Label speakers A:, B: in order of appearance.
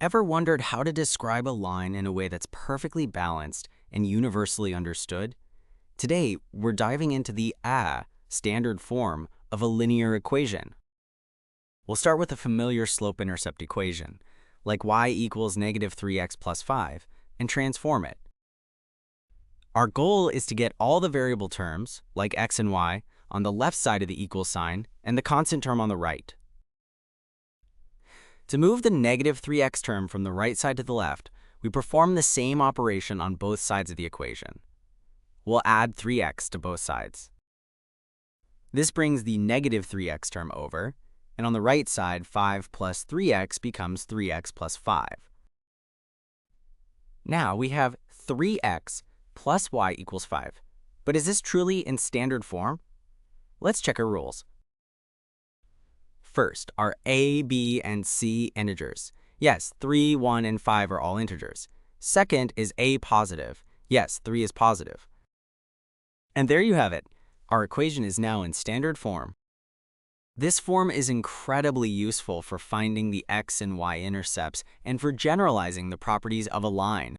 A: Ever wondered how to describe a line in a way that's perfectly balanced and universally understood? Today, we're diving into the standard form of a linear equation. We'll start with a familiar slope-intercept equation, like y equals negative 3x plus 5, and transform it. Our goal is to get all the variable terms, like x and y, on the left side of the equal sign and the constant term on the right. To move the negative 3x term from the right side to the left, we perform the same operation on both sides of the equation. We'll add 3x to both sides. This brings the negative 3x term over, and on the right side, 5 plus 3x becomes 3x plus 5. Now we have 3x plus y equals 5. But is this truly in standard form? Let's check our rules. First, are a, b, and c integers? Yes, 3, 1, and 5 are all integers. Second, is a positive? Yes, 3 is positive. And there you have it. Our equation is now in standard form. This form is incredibly useful for finding the x and y intercepts and for generalizing the properties of a line.